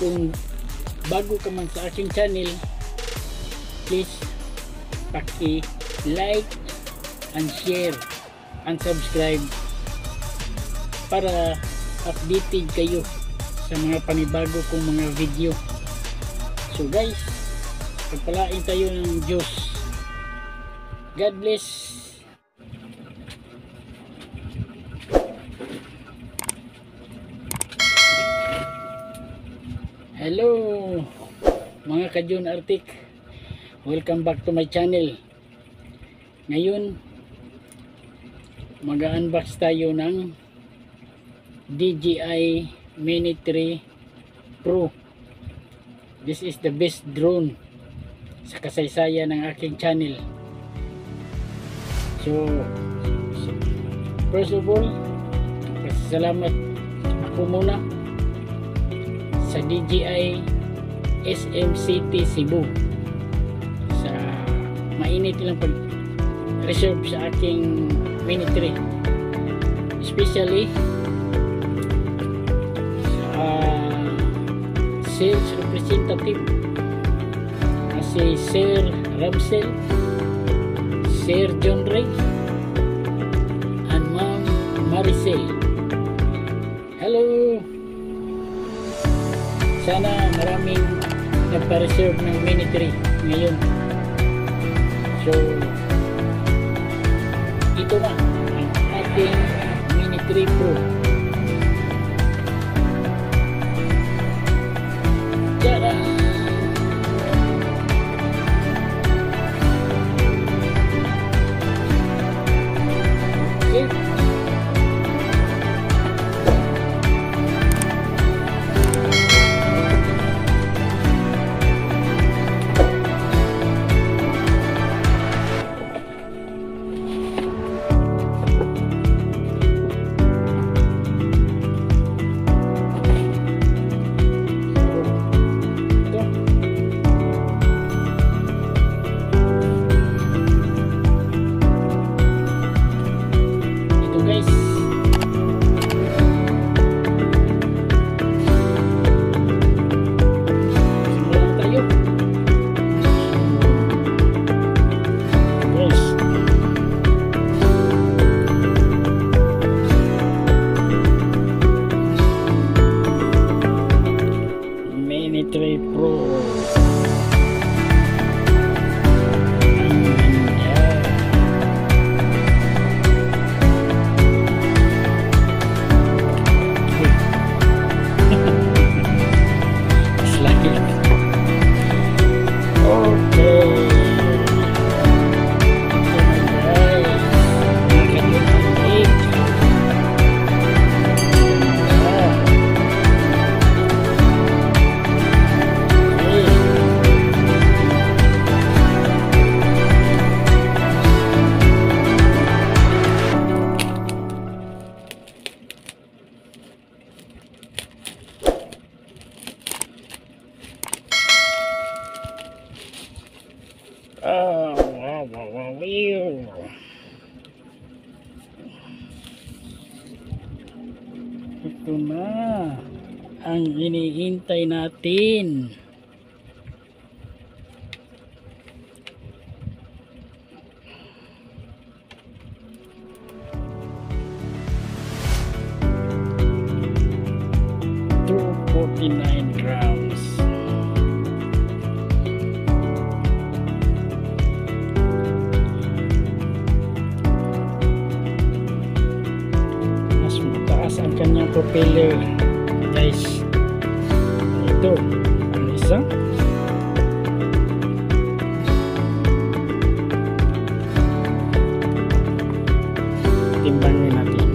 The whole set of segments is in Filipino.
kung bago ka man sa aking channel, please paki-like and share and subscribe para updated kayo sa mga panibago kong mga video. So guys, pagpalain tayo ng Diyos. God bless. Hello mga Kadyon Arctic, welcome back to my channel. Ngayon mag-unbox tayo ng DJI Mini 3 Pro. This is the best drone sa kasaysayan ng aking channel. So first of all, salamat ako muna sa DJI SMCT Cebu sa mainit nilang pag-reserve sa aking Mini 3, especially sa sales representative na si Sir Ramsel, Sir John Ray and Ma'am Maricel. Hello! Sana maraming nagpa-reserve ng Mini 3 ngayon. So ito na ang ating Mini 3 Pro. Tara! Okay. Mini 3 Pro. Oh, wow. Ito na ang hinihintay natin. $249 grams. Ang kanyang propeller, guys. Ito ang isa. Timbangin natin.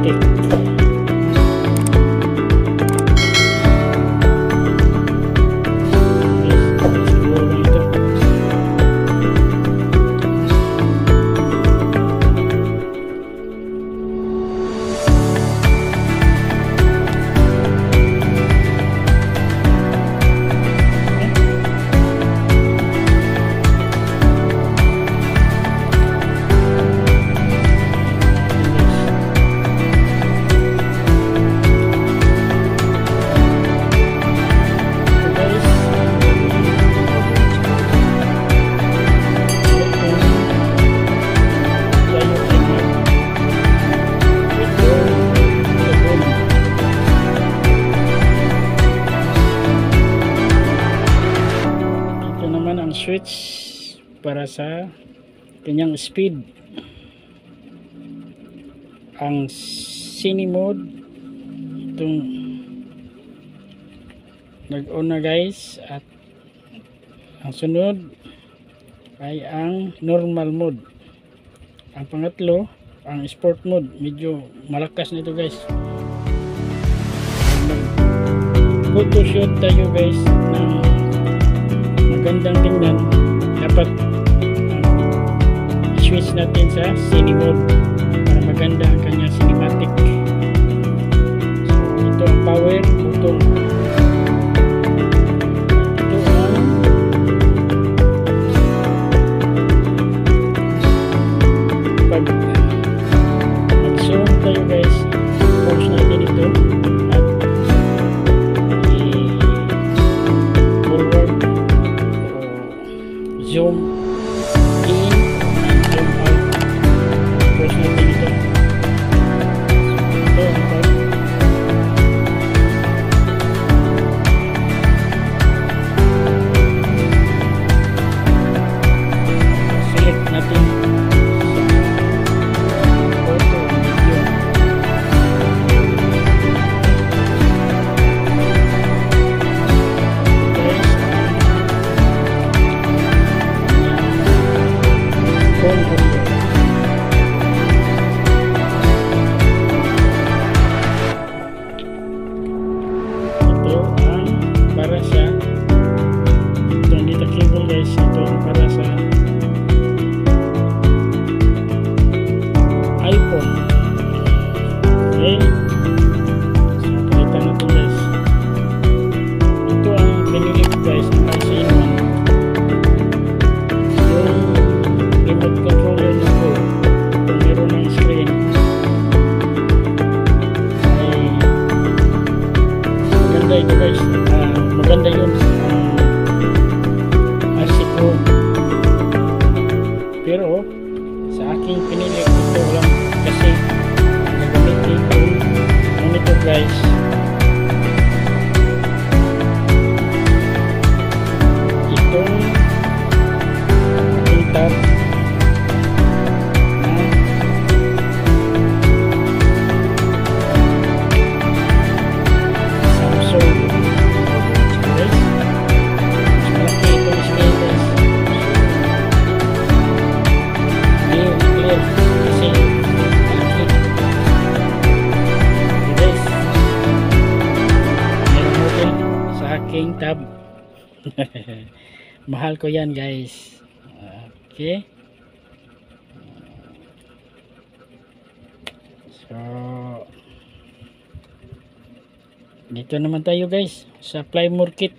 cinematic. Switch para sa kanyang speed. Ang cine mode itong nag-on na guys, at ang sunod ay ang normal mode. Ang pangatlo ang sport mode. Medyo malakas nito guys. Photoshoot tayo guys ng magandang tingnan, dapat switch natin sa cine mode para maganda ang kanya cinematic. So ito ang power button, ito ang pag mag-zoom tayo guys, pause natin ito at forward, zoom in and zoom out. Pause natin ito. Ito ang pag select natin sa photo and video. Maganda yun RC Pro, pero sa aking pinili ito lang kasi gagamitin yung monitor guys. Itong tab tab. Mahal ko yan guys. Okay, so dito naman tayo guys sa Plymore kit.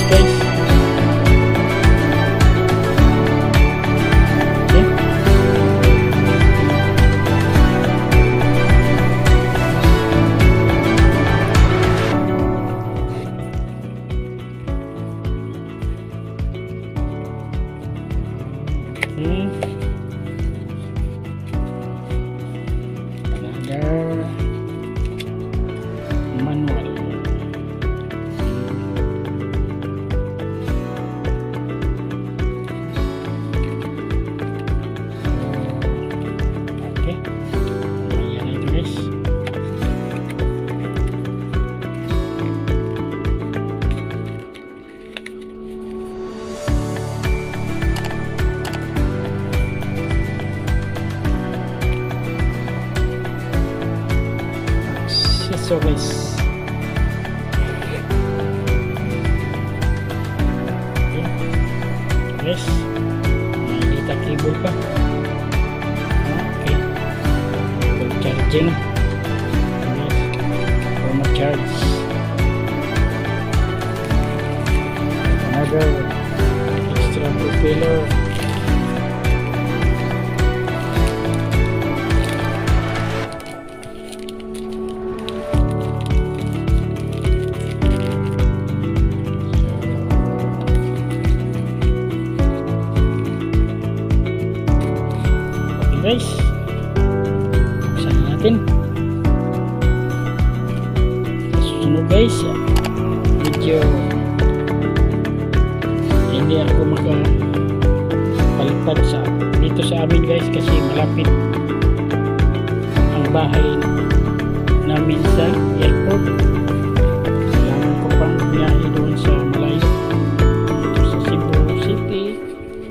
guys. Okay. Another manual. Okay, ayan na ito guys. Accessories. Okay. Yes. May data cable pa. Okay. Full charging. Yes. For mag-charge. Another extra propeller. Guys, buksan natin. Susunod guys, medyo hindi ako makapalipad dito sa amin guys, kasi malapit ang bahay namin sa airport. Kailangan ko pang biyahe doon sa malayo, dito sa Cebu City,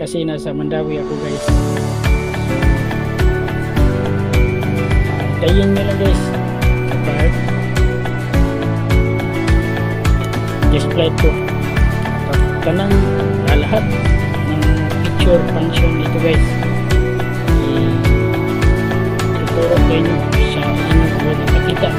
kasi nasa Mandawi ako guys. Tayin nyo lang guys kapag just flight ko tanang lahat ng picture function dito guys, tuturo kayo sa inyo makita